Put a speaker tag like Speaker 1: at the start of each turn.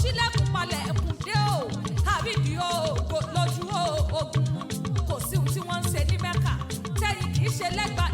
Speaker 1: ṣílẹ̀kùn palẹ̀ ẹ̀kùn dé o àbídì o lójú ogun kò sí ohun tí wọ́n ń ṣe ní Mẹ́kà tẹ́yìn kì í ṣe lẹ́gbàá